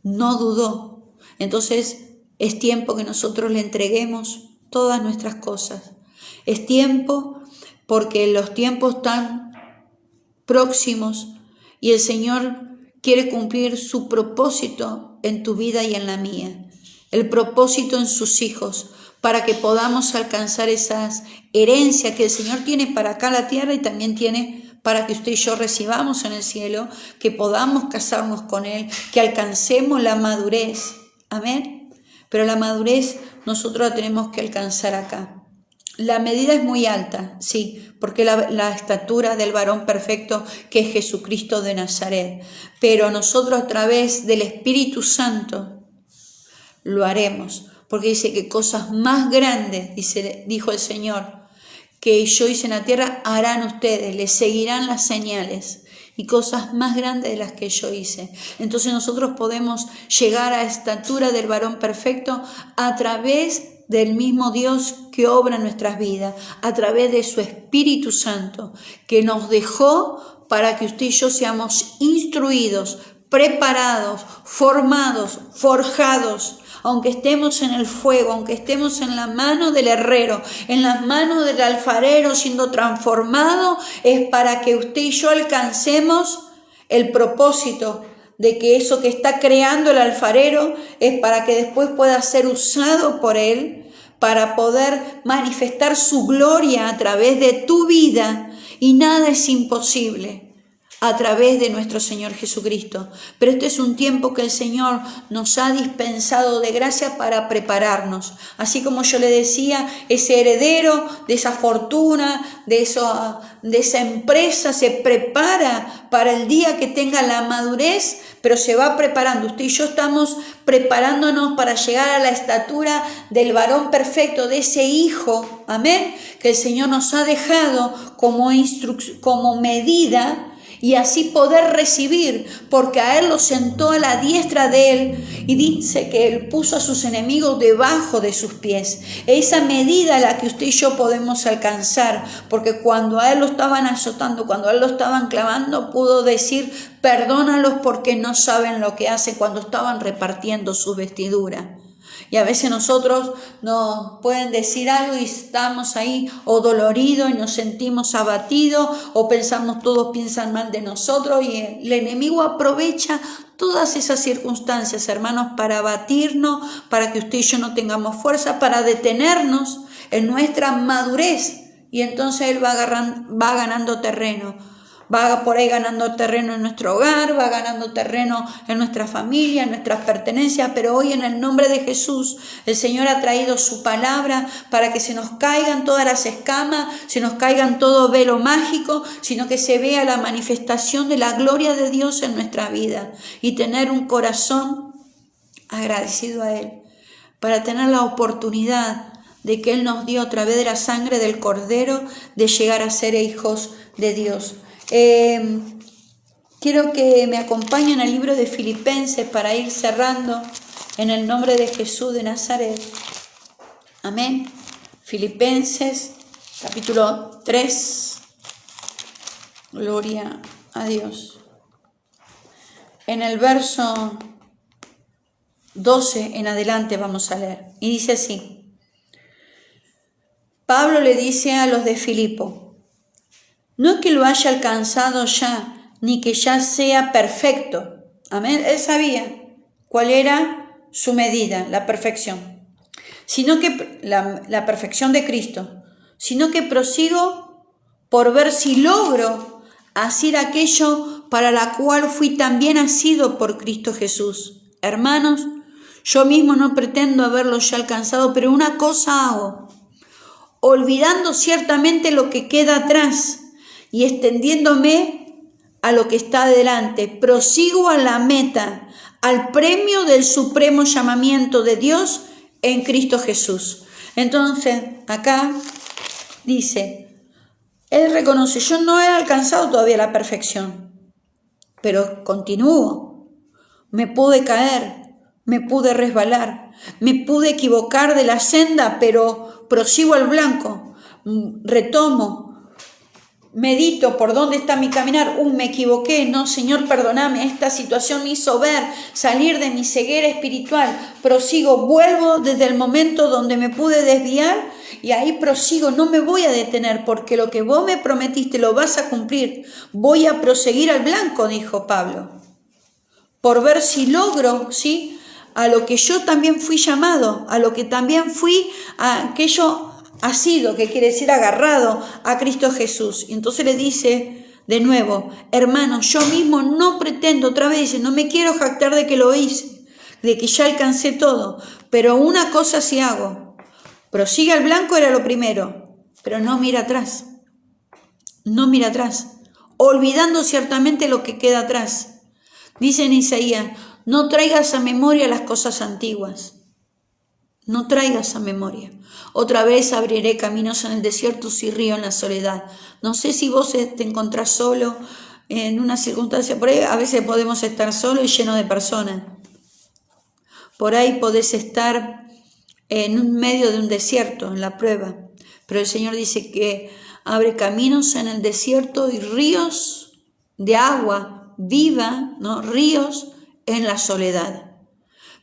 No dudó. Entonces es tiempo que nosotros le entreguemos todas nuestras cosas. Es tiempo porque los tiempos están próximos y el Señor quiere cumplir su propósito en tu vida y en la mía. El propósito en sus hijos, para que podamos alcanzar esas herencias que el Señor tiene para acá en la tierra y también tiene para que usted y yo recibamos en el cielo, que podamos casarnos con Él, que alcancemos la madurez. Amén. Pero la madurez nosotros la tenemos que alcanzar acá. La medida es muy alta, sí, porque la estatura del varón perfecto que es Jesucristo de Nazaret. Pero nosotros a través del Espíritu Santo lo haremos, porque dice que cosas más grandes, dijo el Señor, que yo hice en la tierra, harán ustedes, les seguirán las señales y cosas más grandes de las que yo hice. Entonces nosotros podemos llegar a la estatura del varón perfecto a través del mismo Dios que obra en nuestras vidas, a través de su Espíritu Santo, que nos dejó para que usted y yo seamos instruidos, preparados, formados, forjados, aunque estemos en el fuego, aunque estemos en la mano del herrero, en las manos del alfarero siendo transformado, es para que usted y yo alcancemos el propósito de que eso que está creando el alfarero es para que después pueda ser usado por él, para poder manifestar su gloria a través de tu vida, y nada es imposible a través de nuestro Señor Jesucristo. Pero este es un tiempo que el Señor nos ha dispensado de gracia para prepararnos. Así como yo le decía, ese heredero de esa fortuna, de esa empresa, se prepara para el día que tenga la madurez, pero se va preparando. Usted y yo estamos preparándonos para llegar a la estatura del varón perfecto, de ese hijo, amén, que el Señor nos ha dejado como medida, y así poder recibir, porque a Él lo sentó a la diestra de Él, y dice que Él puso a sus enemigos debajo de sus pies. Esa medida la que usted y yo podemos alcanzar, porque cuando a Él lo estaban azotando, cuando a Él lo estaban clavando, pudo decir, perdónalos porque no saben lo que hacen, cuando estaban repartiendo su vestidura. Y a veces nosotros nos pueden decir algo y estamos ahí o doloridos y nos sentimos abatidos, o pensamos, todos piensan mal de nosotros, y el enemigo aprovecha todas esas circunstancias, hermanos, para abatirnos, para que usted y yo no tengamos fuerza, para detenernos en nuestra madurez, y entonces él va ganando terreno. va por ahí ganando terreno en nuestro hogar, va ganando terreno en nuestra familia, en nuestras pertenencias, pero hoy en el nombre de Jesús, el Señor ha traído su palabra para que se nos caigan todas las escamas, se nos caigan todo velo mágico, sino que se vea la manifestación de la gloria de Dios en nuestra vida y tener un corazón agradecido a Él, para tener la oportunidad de que Él nos dio a través de la sangre del Cordero de llegar a ser hijos de Dios. Quiero que me acompañen al libro de Filipenses para ir cerrando en el nombre de Jesús de Nazaret. Amén. Filipenses capítulo 3. Gloria a Dios. En el verso 12 en adelante vamos a leer. Y dice así. Pablo le dice a los de Filipo: no es que lo haya alcanzado ya, ni que ya sea perfecto. Amén. Él sabía cuál era su medida, la perfección. Sino que la perfección de Cristo. Sino que prosigo por ver si logro hacer aquello para la cual fui también asido por Cristo Jesús. Hermanos, yo mismo no pretendo haberlo ya alcanzado, pero una cosa hago, olvidando ciertamente lo que queda atrás y extendiéndome a lo que está adelante, prosigo a la meta, al premio del supremo llamamiento de Dios en Cristo Jesús. Entonces, acá dice, él reconoce, yo no he alcanzado todavía la perfección, pero continúo. Me pude caer, me pude resbalar, me pude equivocar de la senda, pero prosigo al blanco, retomo, medito por dónde está mi caminar. Me equivoqué, no, Señor, perdóname, esta situación me hizo ver, salir de mi ceguera espiritual, prosigo, vuelvo desde el momento donde me pude desviar y ahí prosigo, no me voy a detener porque lo que vos me prometiste lo vas a cumplir, voy a proseguir al blanco, dijo Pablo, por ver si logro, ¿sí?, a lo que yo también fui llamado, a lo que también fui, a aquello asido, que quiere decir agarrado a Cristo Jesús. Y entonces le dice de nuevo, hermanos, yo mismo no pretendo, otra vez dice, no me quiero jactar de que lo hice, de que ya alcancé todo, pero una cosa sí hago, prosigue al blanco era lo primero, pero no mira atrás, olvidando ciertamente lo que queda atrás. Dice en Isaías, no traigas a memoria las cosas antiguas. No traigas a memoria. Otra vez abriré caminos en el desierto y río en la soledad. No sé si vos te encontrás solo en una circunstancia. Por ahí a veces podemos estar solos y llenos de personas. Por ahí podés estar en un medio de un desierto, en la prueba. Pero el Señor dice que abre caminos en el desierto y ríos de agua viva, ¿no? Ríos en la soledad.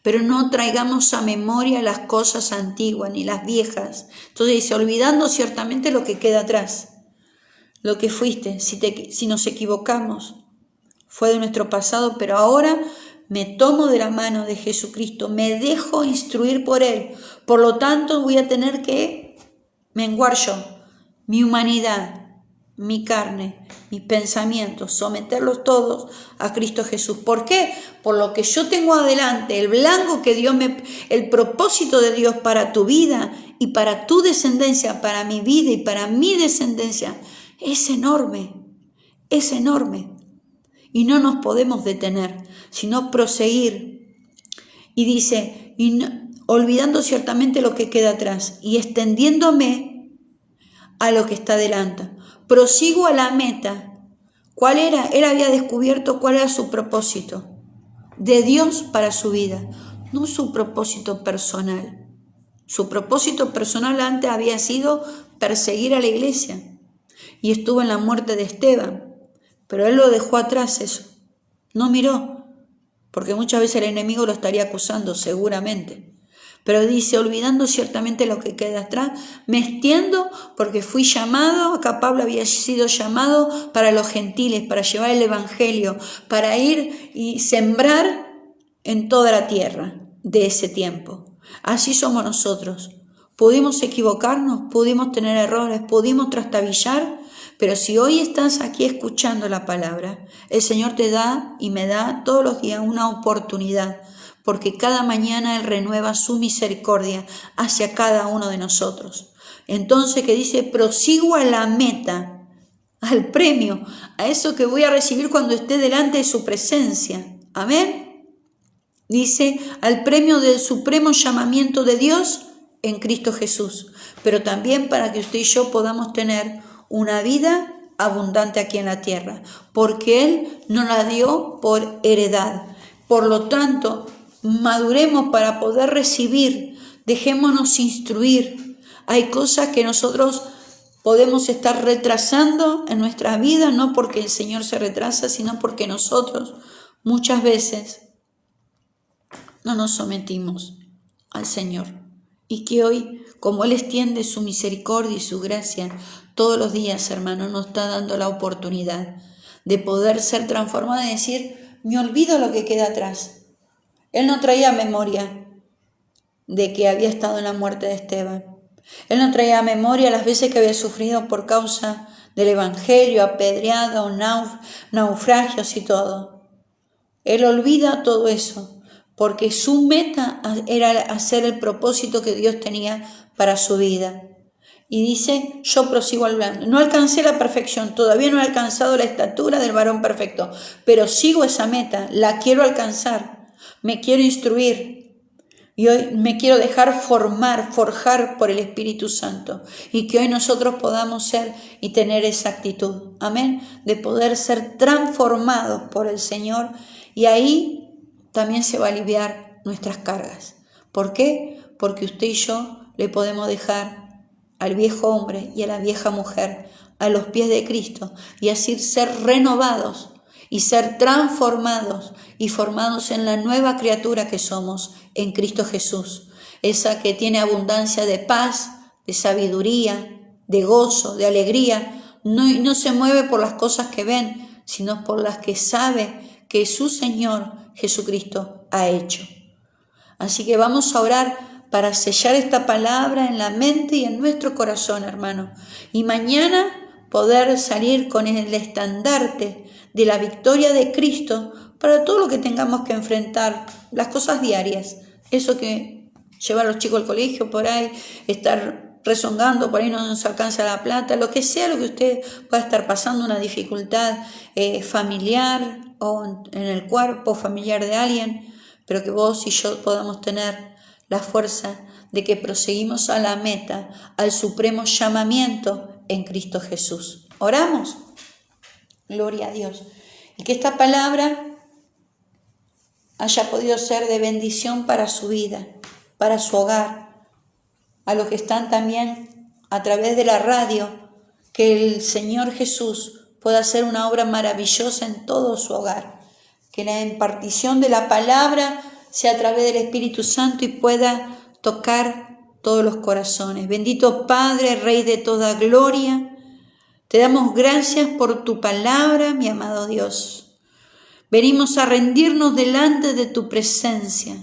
Pero no traigamos a memoria las cosas antiguas ni las viejas. Entonces dice, olvidando ciertamente lo que queda atrás, lo que fuiste, si nos equivocamos, fue de nuestro pasado, pero ahora me tomo de la mano de Jesucristo, me dejo instruir por Él. Por lo tanto, voy a tener que menguar yo, mi humanidad, mi carne, mis pensamientos, someterlos todos a Cristo Jesús. ¿Por qué? Por lo que yo tengo adelante, el blanco que Dios el propósito de Dios para tu vida y para tu descendencia, para mi vida y para mi descendencia, es enorme, es enorme. Y no nos podemos detener, sino proseguir. Y dice, olvidando ciertamente lo que queda atrás y extendiéndome a lo que está adelante. Prosigo a la meta. ¿Cuál era? Él había descubierto cuál era su propósito de Dios para su vida, no su propósito personal. Su propósito personal antes había sido perseguir a la iglesia y estuvo en la muerte de Esteban, pero él lo dejó atrás eso, no miró, porque muchas veces el enemigo lo estaría acusando seguramente. Pero dice, olvidando ciertamente lo que queda atrás, me extiendo porque fui llamado, acá Pablo había sido llamado para los gentiles, para llevar el evangelio, para ir y sembrar en toda la tierra de ese tiempo. Así somos nosotros. Pudimos equivocarnos, pudimos tener errores, pudimos trastabillar, Pero si hoy estás aquí escuchando la palabra, el Señor te da y me da todos los días una oportunidad, porque cada mañana Él renueva su misericordia hacia cada uno de nosotros. Entonces, que dice, prosigo a la meta, al premio, a eso que voy a recibir cuando esté delante de su presencia. Amén. Dice, al premio del supremo llamamiento de Dios en Cristo Jesús, pero también para que usted y yo podamos tener una vida abundante aquí en la tierra, porque Él nos la dio por heredad. Por lo tanto, maduremos para poder recibir, dejémonos instruir. Hay cosas que nosotros podemos estar retrasando en nuestras vidas, no porque el Señor se retrasa, sino porque nosotros muchas veces no nos sometimos al Señor. Y que hoy, como Él extiende su misericordia y su gracia todos los días, hermano, nos está dando la oportunidad de poder ser transformado y decir, me olvido lo que queda atrás. Él no traía memoria de que había estado en la muerte de Esteban. Él no traía memoria las veces que había sufrido por causa del Evangelio, apedreado, naufragios y todo. Él olvida todo eso, porque su meta era hacer el propósito que Dios tenía para su vida. Y dice, yo prosigo hablando. No alcancé la perfección, todavía no he alcanzado la estatura del varón perfecto, pero sigo esa meta, la quiero alcanzar, me quiero instruir. Y hoy me quiero dejar forjar por el Espíritu Santo. Y que hoy nosotros podamos ser y tener esa actitud. Amén. De poder ser transformados por el Señor. Y ahí también se va a aliviar nuestras cargas. ¿Por qué? Porque usted y yo le podemos dejar al viejo hombre y a la vieja mujer a los pies de Cristo. Y así ser renovados y ser transformados y formados en la nueva criatura que somos en Cristo Jesús, esa que tiene abundancia de paz, de sabiduría, de gozo, de alegría, no se mueve por las cosas que ven, sino por las que sabe que su Señor Jesucristo ha hecho. Así que vamos a orar para sellar esta palabra en la mente y en nuestro corazón, hermano, y mañana poder salir con el estandarte de la victoria de Cristo para todo lo que tengamos que enfrentar, las cosas diarias, eso que llevar a los chicos al colegio por ahí, estar rezongando, por ahí no nos alcanza la plata, lo que sea lo que usted pueda estar pasando, una dificultad familiar o en el cuerpo familiar de alguien, pero que vos y yo podamos tener la fuerza de que proseguimos a la meta, al supremo llamamiento en Cristo Jesús. ¿Oramos? Gloria a Dios. Y que esta palabra haya podido ser de bendición para su vida, para su hogar, a los que están también a través de la radio, que el Señor Jesús pueda hacer una obra maravillosa en todo su hogar, que la impartición de la palabra sea a través del Espíritu Santo y pueda tocar todos los corazones. Bendito Padre, Rey de toda gloria, te damos gracias por tu palabra, mi amado Dios. Venimos a rendirnos delante de tu presencia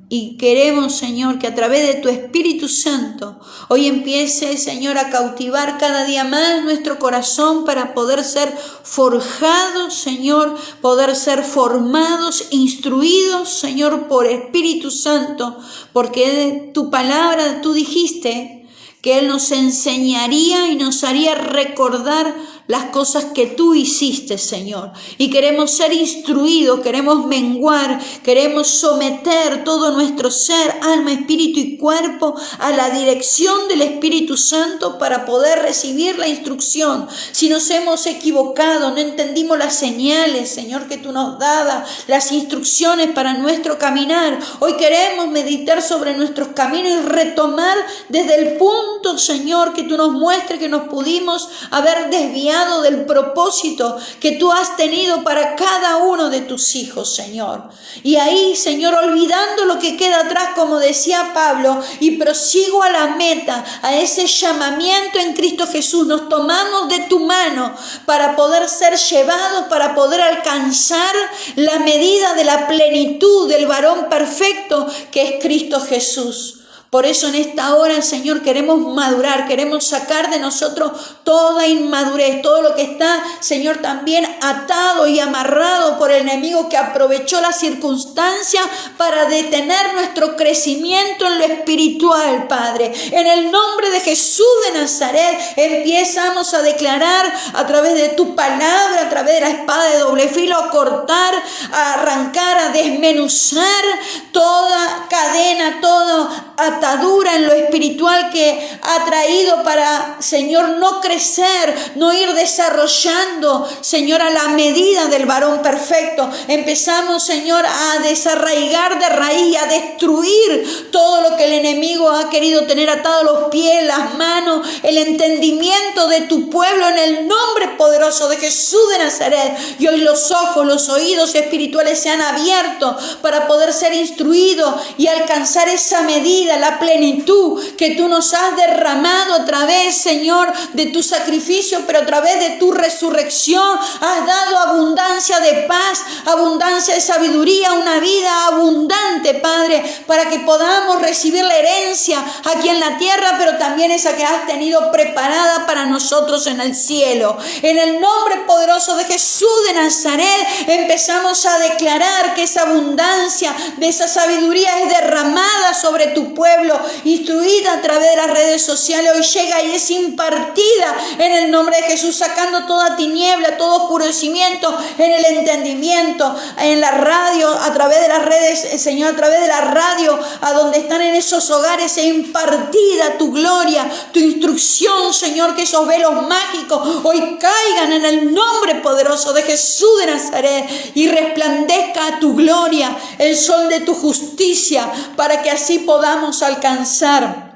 y queremos, Señor, que a través de tu Espíritu Santo hoy empiece, Señor, a cautivar cada día más nuestro corazón para poder ser forjados, Señor, poder ser formados, instruidos, Señor, por Espíritu Santo, porque de tu palabra tú dijiste que Él nos enseñaría y nos haría recordar las cosas que tú hiciste, Señor. Y queremos ser instruidos, queremos menguar, queremos someter todo nuestro ser, alma, espíritu y cuerpo a la dirección del Espíritu Santo para poder recibir la instrucción. Si nos hemos equivocado, no entendimos las señales, Señor, que tú nos dabas, las instrucciones para nuestro caminar, hoy queremos meditar sobre nuestros caminos y retomar desde el punto, Señor, que tú nos muestres que nos pudimos haber desviado del propósito que tú has tenido para cada uno de tus hijos, Señor. Y ahí, Señor, olvidando lo que queda atrás, como decía Pablo, y prosigo a la meta, a ese llamamiento en Cristo Jesús, nos tomamos de tu mano para poder ser llevados, para poder alcanzar la medida de la plenitud del varón perfecto que es Cristo Jesús. Por eso en esta hora, Señor, queremos madurar, queremos sacar de nosotros toda inmadurez, todo lo que está, Señor, también atado y amarrado por el enemigo que aprovechó la circunstancia para detener nuestro crecimiento en lo espiritual, Padre. En el nombre de Jesús de Nazaret, empezamos a declarar a través de tu palabra, a través de la espada de doble filo, a cortar, a arrancar, a desmenuzar toda cadena, toda atadura en lo espiritual que ha traído para, Señor, no crecer, no ir desarrollando, Señor, a la medida del varón perfecto. Empezamos, Señor, a desarraigar de raíz, a destruir todo lo que el enemigo ha querido tener atado, los pies, las manos, el entendimiento de tu pueblo, en el nombre poderoso de Jesús de Nazaret. Y hoy los ojos, los oídos espirituales se han abierto para poder ser instruidos y alcanzar esa medida, la plenitud que tú nos has derramado a través, Señor, de tu sacrificio, pero a través de tu resurrección has dado abundancia de paz, abundancia de sabiduría, una vida abundante, Padre, para que podamos recibir la herencia aquí en la tierra, pero también esa que has tenido preparada para nosotros en el cielo. En el nombre poderoso de Jesús de Nazaret, empezamos a declarar que esa abundancia de esa sabiduría es derramada sobre tu pueblo, instruida a través de las redes sociales. Hoy llega y es impartida en el nombre de Jesús, sacando toda tiniebla, todo oscurecimiento en el entendimiento, en la radio, a través de las redes, Señor, a través de la radio, a donde están en esos hogares, es impartida tu gloria, tu instrucción, Señor, que esos velos mágicos hoy caigan en el nombre poderoso de Jesús de Nazaret y resplandezca tu gloria, el sol de tu justicia, para que así podamos alcanzar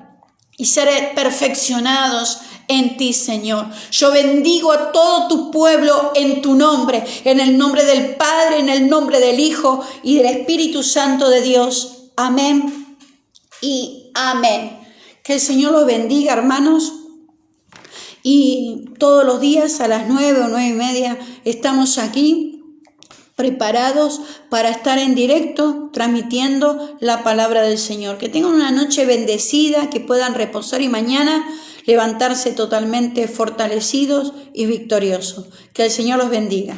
y ser perfeccionados en ti, Señor. Yo bendigo a todo tu pueblo en tu nombre, en el nombre del Padre, en el nombre del Hijo y del Espíritu Santo de Dios. Amén y amén. Que el Señor los bendiga, hermanos. Y todos los días a las 9 o 9:30 estamos aquí preparados para estar en directo transmitiendo la palabra del Señor. Que tengan una noche bendecida, que puedan reposar y mañana levantarse totalmente fortalecidos y victoriosos. Que el Señor los bendiga.